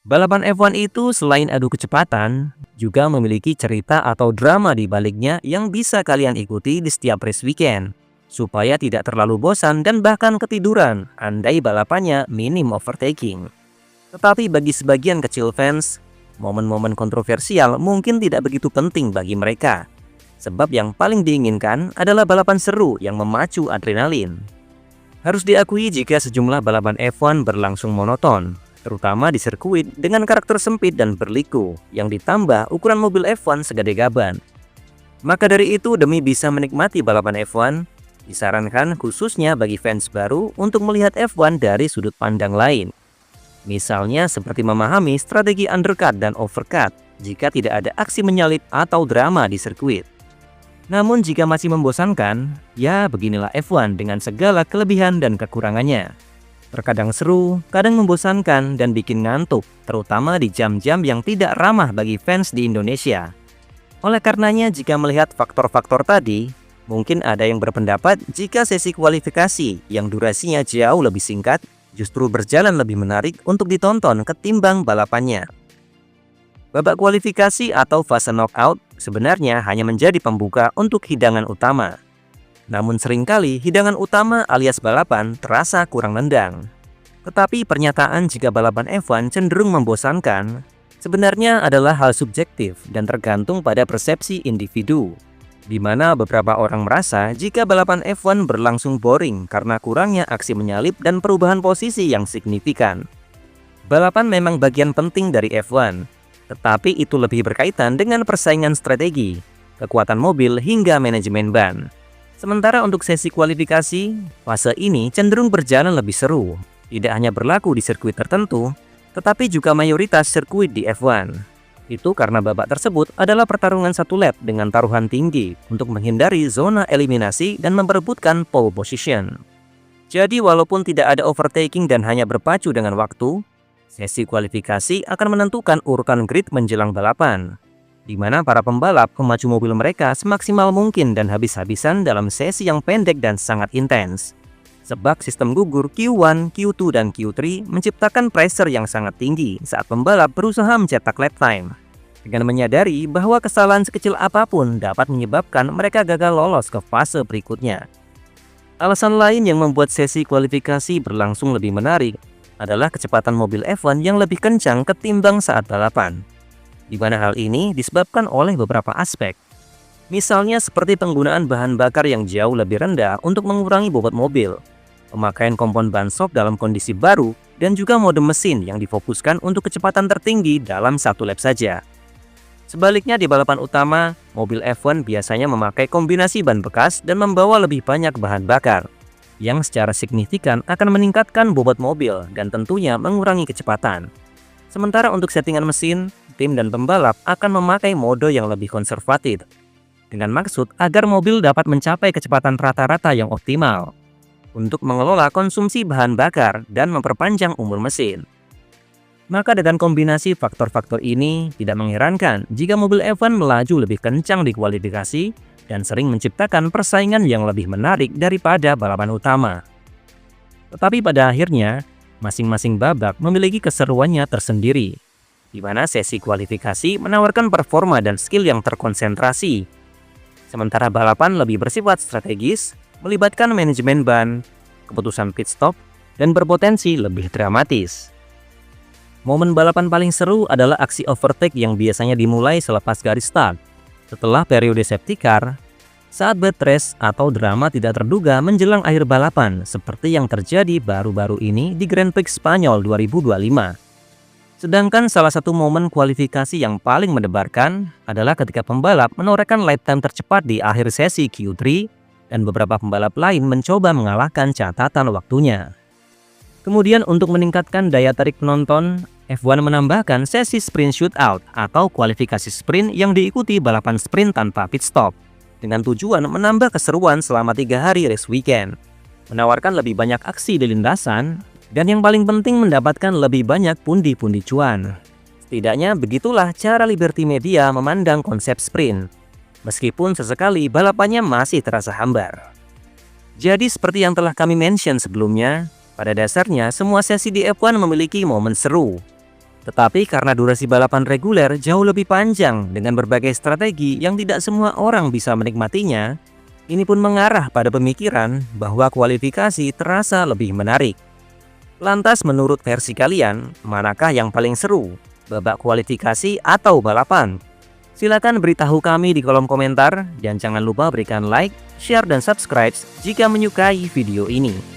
Balapan F1 itu selain adu kecepatan, juga memiliki cerita atau drama di baliknya yang bisa kalian ikuti di setiap race weekend, supaya tidak terlalu bosan dan bahkan ketiduran andai balapannya minim overtaking. Tetapi bagi sebagian kecil fans, momen-momen kontroversial mungkin tidak begitu penting bagi mereka. Sebab yang paling diinginkan adalah balapan seru yang memacu adrenalin. Harus diakui jika sejumlah balapan F1 berlangsung monoton, terutama di sirkuit dengan karakter sempit dan berliku yang ditambah ukuran mobil F1 segede gaban. Maka dari itu, demi bisa menikmati balapan F1, disarankan khususnya bagi fans baru untuk melihat F1 dari sudut pandang lain. Misalnya seperti memahami strategi undercut dan overcut jika tidak ada aksi menyalip atau drama di sirkuit. Namun jika masih membosankan, ya beginilah F1 dengan segala kelebihan dan kekurangannya. Terkadang seru, kadang membosankan dan bikin ngantuk, terutama di jam-jam yang tidak ramah bagi fans di Indonesia. Oleh karenanya, jika melihat faktor-faktor tadi, mungkin ada yang berpendapat jika sesi kualifikasi yang durasinya jauh lebih singkat justru berjalan lebih menarik untuk ditonton ketimbang balapannya. Babak kualifikasi atau fase knockout sebenarnya hanya menjadi pembuka untuk hidangan utama. Namun seringkali hidangan utama alias balapan terasa kurang nendang. Tetapi pernyataan jika balapan F1 cenderung membosankan sebenarnya adalah hal subjektif dan tergantung pada persepsi individu, di mana beberapa orang merasa jika balapan F1 berlangsung boring karena kurangnya aksi menyalip dan perubahan posisi yang signifikan. Balapan memang bagian penting dari F1, tetapi itu lebih berkaitan dengan persaingan strategi, kekuatan mobil hingga manajemen ban. Sementara untuk sesi kualifikasi, fase ini cenderung berjalan lebih seru. Tidak hanya berlaku di sirkuit tertentu, tetapi juga mayoritas sirkuit di F1. Itu karena babak tersebut adalah pertarungan satu lap dengan taruhan tinggi untuk menghindari zona eliminasi dan memperebutkan pole position. Jadi walaupun tidak ada overtaking dan hanya berpacu dengan waktu, sesi kualifikasi akan menentukan urutan grid menjelang balapan, di mana para pembalap memacu mobil mereka semaksimal mungkin dan habis-habisan dalam sesi yang pendek dan sangat intens. Sebab sistem gugur Q1, Q2, dan Q3 menciptakan pressure yang sangat tinggi saat pembalap berusaha mencetak lap time, dengan menyadari bahwa kesalahan sekecil apapun dapat menyebabkan mereka gagal lolos ke fase berikutnya. Alasan lain yang membuat sesi kualifikasi berlangsung lebih menarik adalah kecepatan mobil F1 yang lebih kencang ketimbang saat balapan, di mana hal ini disebabkan oleh beberapa aspek. Misalnya seperti penggunaan bahan bakar yang jauh lebih rendah untuk mengurangi bobot mobil, pemakaian kompon ban shock dalam kondisi baru, dan juga mode mesin yang difokuskan untuk kecepatan tertinggi dalam satu lap saja. Sebaliknya di balapan utama, mobil F1 biasanya memakai kombinasi ban bekas dan membawa lebih banyak bahan bakar, yang secara signifikan akan meningkatkan bobot mobil dan tentunya mengurangi kecepatan. Sementara untuk settingan mesin, tim dan pembalap akan memakai mode yang lebih konservatif, dengan maksud agar mobil dapat mencapai kecepatan rata-rata yang optimal, untuk mengelola konsumsi bahan bakar dan memperpanjang umur mesin. Maka dengan kombinasi faktor-faktor ini, tidak mengherankan jika mobil F1 melaju lebih kencang di kualifikasi dan sering menciptakan persaingan yang lebih menarik daripada balapan utama. Tetapi pada akhirnya, masing-masing babak memiliki keseruannya tersendiri, di mana sesi kualifikasi menawarkan performa dan skill yang terkonsentrasi, sementara balapan lebih bersifat strategis, melibatkan manajemen ban, keputusan pit stop, dan berpotensi lebih dramatis. Momen balapan paling seru adalah aksi overtake yang biasanya dimulai selepas garis start, setelah periode safety car, saat bad race atau drama tidak terduga menjelang akhir balapan seperti yang terjadi baru-baru ini di Grand Prix Spanyol 2025. Sedangkan salah satu momen kualifikasi yang paling mendebarkan adalah ketika pembalap menorehkan lap time tercepat di akhir sesi Q3 dan beberapa pembalap lain mencoba mengalahkan catatan waktunya. Kemudian untuk meningkatkan daya tarik penonton, F1 menambahkan sesi sprint shootout atau kualifikasi sprint yang diikuti balapan sprint tanpa pit stop, dengan tujuan menambah keseruan selama 3 hari race weekend, menawarkan lebih banyak aksi di lintasan, dan yang paling penting mendapatkan lebih banyak pundi-pundi cuan. Setidaknya begitulah cara Liberty Media memandang konsep sprint, meskipun sesekali balapannya masih terasa hambar. Jadi seperti yang telah kami mention sebelumnya, pada dasarnya semua sesi di F1 memiliki momen seru. Tetapi karena durasi balapan reguler jauh lebih panjang dengan berbagai strategi yang tidak semua orang bisa menikmatinya, ini pun mengarah pada pemikiran bahwa kualifikasi terasa lebih menarik. Lantas menurut versi kalian, manakah yang paling seru? Babak kualifikasi atau balapan? Silakan beritahu kami di kolom komentar dan jangan lupa berikan like, share, dan subscribe jika menyukai video ini.